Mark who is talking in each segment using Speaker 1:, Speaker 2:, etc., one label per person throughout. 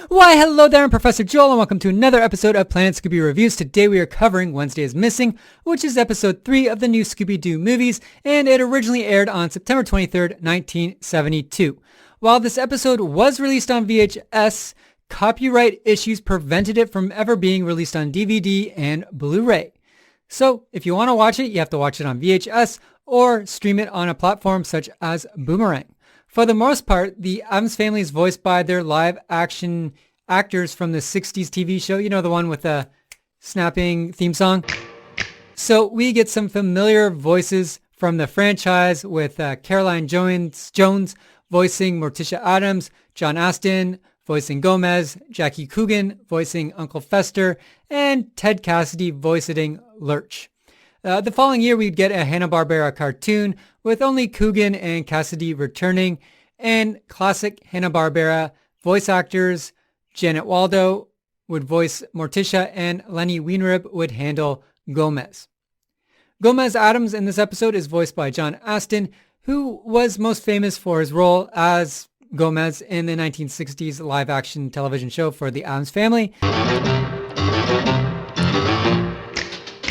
Speaker 1: Why, hello there, I'm Professor Joel, and welcome to another episode of Planet Scooby Reviews. Today we are covering Wednesday is Missing, which is episode 3 of the new Scooby-Doo movies, and it originally aired on September 23rd, 1972. While this episode was released on VHS, copyright issues prevented it from ever being released on DVD and Blu-ray. So if you want to watch it, you have to watch it on VHS or stream it on a platform such as Boomerang. For the most part, the Addams Family is voiced by their live-action actors from the 60s TV show. You know, the one with the snapping theme song? So we get some familiar voices from the franchise with Caroline Jones voicing Morticia Addams, John Astin voicing Gomez, Jackie Coogan voicing Uncle Fester, and Ted Cassidy voicing Lurch. The following year, we'd get a Hanna-Barbera cartoon with only Coogan and Cassidy returning, and classic Hanna-Barbera voice actors Janet Waldo would voice Morticia, and Lenny Weinrib would handle Gomez. Gomez Addams in this episode is voiced by John Astin, who was most famous for his role as Gomez in the 1960s live-action television show for the Addams Family,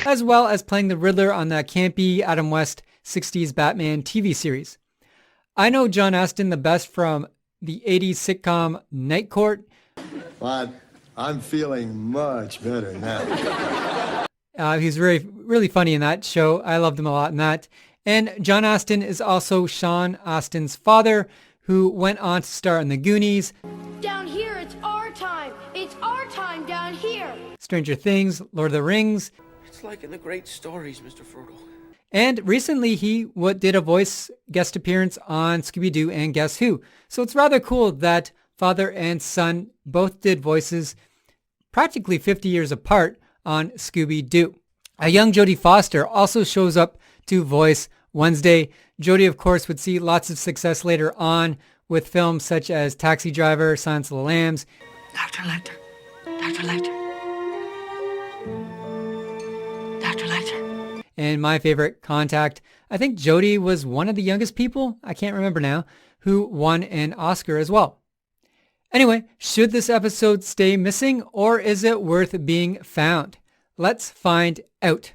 Speaker 1: as well as playing the Riddler on the campy Adam West 60s Batman TV series. I know John Astin the best from the 80s sitcom Night Court.
Speaker 2: But I'm feeling much better now.
Speaker 1: He's really funny in that show. I loved him a lot in that. And John Astin is also Sean Astin's father, who went on to star in The Goonies.
Speaker 3: Down here, it's our time. It's our time down here.
Speaker 1: Stranger Things, Lord of the Rings.
Speaker 4: It's like in the great stories, Mr. Frodo.
Speaker 1: And recently he did a voice guest appearance on Scooby-Doo and Guess Who. So it's rather cool that father and son both did voices practically 50 years apart on Scooby-Doo. A young Jodie Foster also shows up to voice Wednesday. Jodie, of course, would see lots of success later on with films such as Taxi Driver, Silence of the Lambs.
Speaker 5: Dr. Lecter. Dr. Lecter. Dr. Lecter.
Speaker 1: And my favorite, Contact. I think Jodie was one of the youngest people, I can't remember now, who won an Oscar as well. Anyway, should this episode stay missing, or is it worth being found? Let's find out.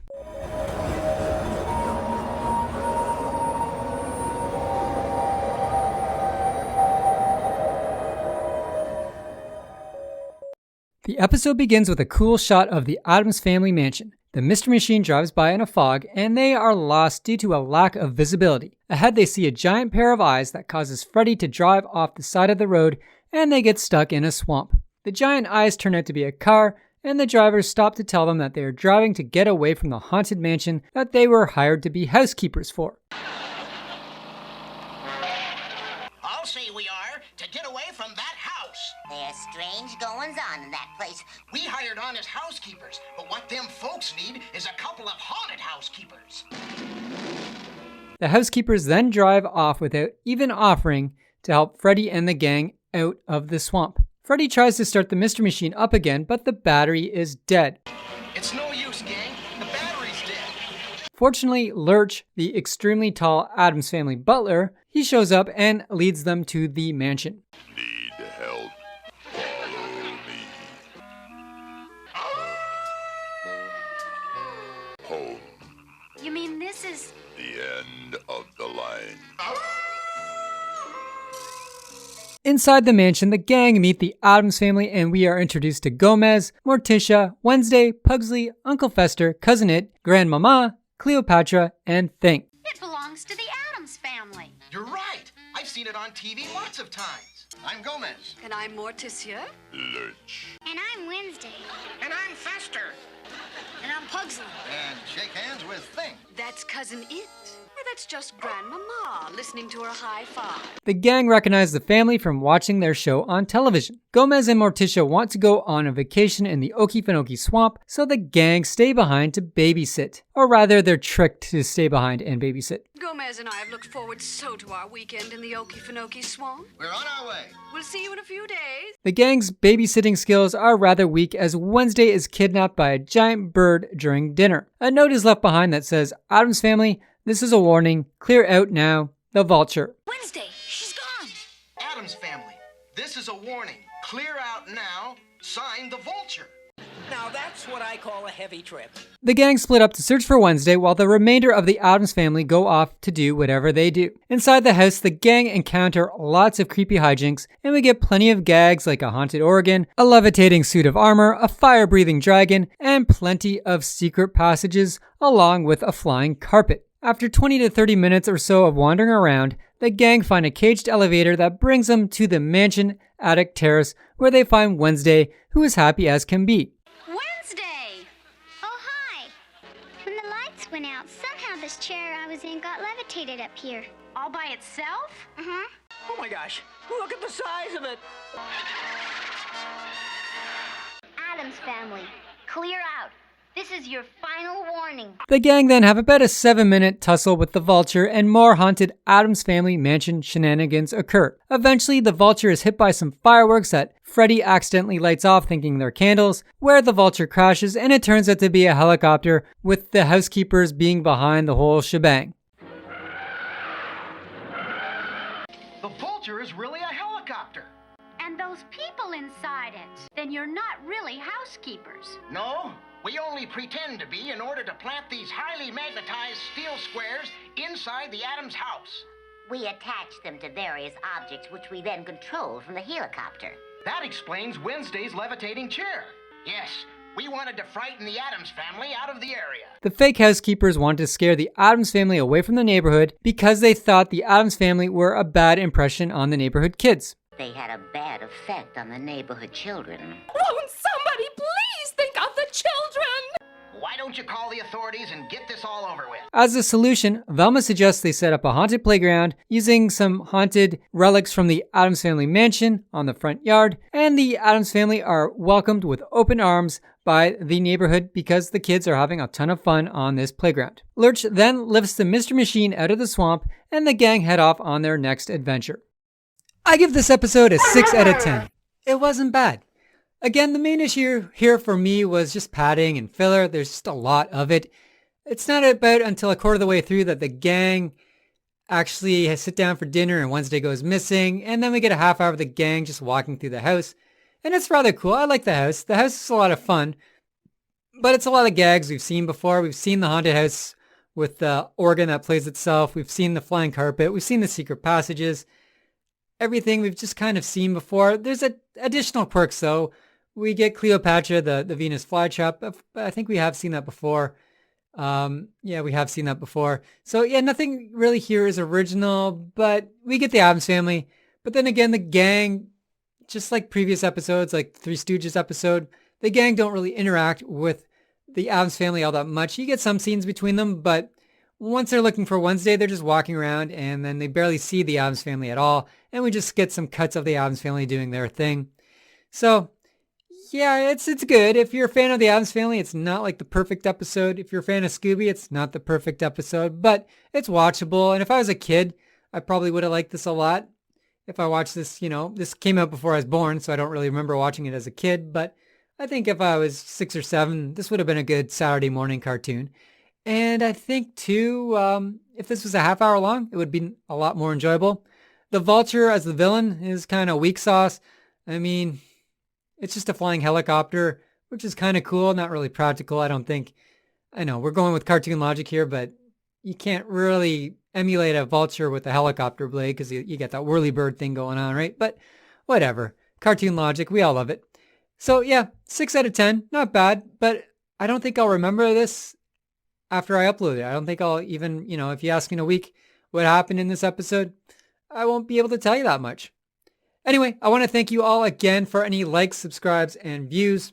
Speaker 1: The episode begins with a cool shot of the Addams Family mansion. The Mystery Machine drives by in a fog, and they are lost due to a lack of visibility. Ahead, they see a giant pair of eyes that causes Freddy to drive off the side of the road, and they get stuck in a swamp. The giant eyes turn out to be a car, and the drivers stop to tell them that they are driving to get away from the haunted mansion that they were hired to be housekeepers for.
Speaker 6: I'll say we are, to get away from that house.
Speaker 7: There's strange goings-on in that place.
Speaker 6: We hired on as housekeepers, but what them folks need is a couple of haunted housekeepers.
Speaker 1: The housekeepers then drive off without even offering to help Freddy and the gang out of the swamp. Freddy tries to start the Mystery Machine up again, but the battery is dead.
Speaker 6: It's no use, gang. The battery's dead.
Speaker 1: Fortunately, Lurch, the extremely tall Addams Family butler, he shows up and leads them to the mansion.
Speaker 8: Need help? Follow me. Home.
Speaker 3: You mean this is...
Speaker 8: The end of the line.
Speaker 1: Inside the mansion, the gang meet the Addams Family, and we are introduced to Gomez, Morticia, Wednesday, Pugsley, Uncle Fester, Cousin It, Grandmama, Cleopatra, and Thing.
Speaker 3: It belongs to the Addams Family.
Speaker 6: You're right. I've seen it on TV lots of times. I'm Gomez.
Speaker 5: And I'm Morticia.
Speaker 8: Lurch.
Speaker 3: And I'm Wednesday.
Speaker 6: And I'm Fester.
Speaker 3: And I'm Pugsley.
Speaker 6: And shake hands with Thing.
Speaker 5: That's Cousin It. Or that's just Grandmama listening to her high five.
Speaker 1: The gang recognize the family from watching their show on television. Gomez and Morticia want to go on a vacation in the Okefenokee swamp, so the gang stay behind to babysit. Or rather, they're tricked to stay behind and babysit.
Speaker 5: Gomez and I have looked forward so to our weekend in the Okefenokee swamp.
Speaker 6: We're on our way.
Speaker 5: We'll see you in a few days.
Speaker 1: The gang's babysitting skills are rather weak as Wednesday is kidnapped by a giant bird during dinner. A note is left behind that says, Addams Family, this is a warning. Clear out now. The Vulture.
Speaker 3: Wednesday, she's gone.
Speaker 6: Addams Family, this is a warning. Clear out now. Sign the Vulture.
Speaker 4: Now that's what I call a heavy trip.
Speaker 1: The gang split up to search for Wednesday while the remainder of the Addams family go off to do whatever they do. Inside the house, the gang encounter lots of creepy hijinks, and we get plenty of gags like a haunted organ, a levitating suit of armor, a fire-breathing dragon, and plenty of secret passages along with a flying carpet. After 20 to 30 minutes or so of wandering around, the gang find a caged elevator that brings them to the mansion attic terrace where they find Wednesday, who is happy as can be.
Speaker 5: Wednesday!
Speaker 9: Oh, hi. When the lights went out, somehow this chair I was in got levitated up here.
Speaker 5: All by itself?
Speaker 9: Uh-huh.
Speaker 4: Oh my gosh, look at the size of it.
Speaker 9: Addams family, clear out. This is your final warning.
Speaker 1: The gang then have about a 7-minute tussle with the Vulture, and more haunted Addams Family mansion shenanigans occur. Eventually, the Vulture is hit by some fireworks that Freddy accidentally lights off thinking they're candles, where the Vulture crashes, and it turns out to be a helicopter, with the housekeepers being behind the whole shebang.
Speaker 6: The Vulture is really a helicopter.
Speaker 3: And those people inside it. Then you're not really housekeepers.
Speaker 6: No, we only pretend to be in order to plant these highly magnetized steel squares inside the Addams house.
Speaker 7: We attach them to various objects which we then control from the helicopter.
Speaker 6: That explains Wednesday's levitating chair. Yes, we wanted to frighten the Addams family out of the area.
Speaker 1: The fake housekeepers wanted to scare the Addams family away from the neighborhood because they thought the Addams family were a bad impression on the neighborhood kids.
Speaker 7: They had a bad effect on the neighborhood children.
Speaker 5: Won't somebody please think of the children?
Speaker 6: Why don't you call the authorities and get this all over with?
Speaker 1: As a solution, Velma suggests they set up a haunted playground using some haunted relics from the Addams Family mansion on the front yard, and the Addams family are welcomed with open arms by the neighborhood because the kids are having a ton of fun on this playground. Lurch then lifts the Mystery Machine out of the swamp, and the gang head off on their next adventure. I give this episode a 6 out of 10. It wasn't bad. Again, the main issue here for me was just padding and filler. There's just a lot of it. It's not about until a quarter of the way through that the gang actually sit down for dinner and Wednesday goes missing, and then we get a half hour of the gang just walking through the house. And it's rather cool. I like the house. The house is a lot of fun, but it's a lot of gags we've seen before. We've seen the haunted house with the organ that plays itself. We've seen the flying carpet. We've seen the secret passages. Everything we've just kind of seen before. There's additional quirks though. We get Cleopatra, the Venus flytrap. I think we have seen that before. Yeah, we have seen that before. So yeah, nothing really here is original, but we get the Addams family. But then again, the gang, just like previous episodes, like Three Stooges episode, the gang don't really interact with the Addams family all that much. You get some scenes between them, but once they're looking for Wednesday, they're just walking around and then they barely see the Addams family at all. And we just get some cuts of the Addams family doing their thing. So yeah, it's good. If you're a fan of the Addams family, it's not like the perfect episode. If you're a fan of Scooby, it's not the perfect episode, but it's watchable. And if I was a kid, I probably would have liked this a lot. If I watched this, this came out before I was born, so I don't really remember watching it as a kid, but I think if I was 6 or 7, this would have been a good Saturday morning cartoon. And I think too, if this was a half hour long, it would be a lot more enjoyable. The Vulture as the villain is kind of weak sauce. I mean, it's just a flying helicopter, which is kind of cool, not really practical, I don't think. I know, we're going with cartoon logic here, but you can't really emulate a vulture with a helicopter blade because you get that whirly bird thing going on, right? But whatever. Cartoon logic, we all love it. So yeah, 6 out of 10, not bad, but I don't think I'll remember this after I upload it. I don't think I'll even, if you ask me in a week what happened in this episode, I won't be able to tell you that much. Anyway, I want to thank you all again for any likes, subscribes, and views.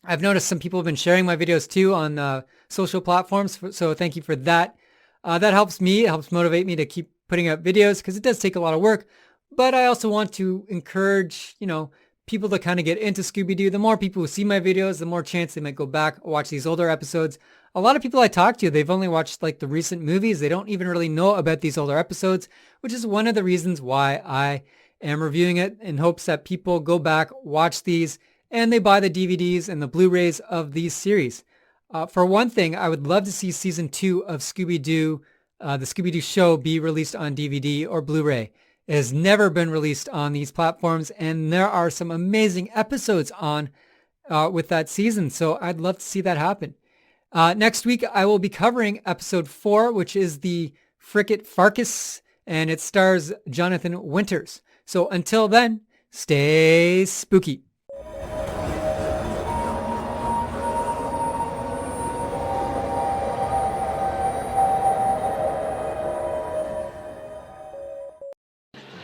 Speaker 1: I've noticed some people have been sharing my videos too on social platforms, so thank you for that. That helps me. It helps motivate me to keep putting out videos because it does take a lot of work. But I also want to encourage, people to kind of get into Scooby-Doo. The more people who see my videos, the more chance they might go back, watch these older episodes. A lot of people I talk to, they've only watched like the recent movies. They don't even really know about these older episodes, which is one of the reasons why I am reviewing it, in hopes that people go back, watch these, and they buy the DVDs and the Blu-rays of these series. For one thing, I would love to see season 2 of Scooby-Doo, the Scooby-Doo show, be released on DVD or Blu-ray. It has never been released on these platforms, and there are some amazing episodes on with that season, so I'd love to see that happen. Next week, I will be covering episode 4, which is the Frickin' Farkus, and it stars Jonathan Winters. So until then, stay spooky.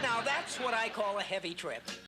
Speaker 4: Now that's what I call a heavy trip.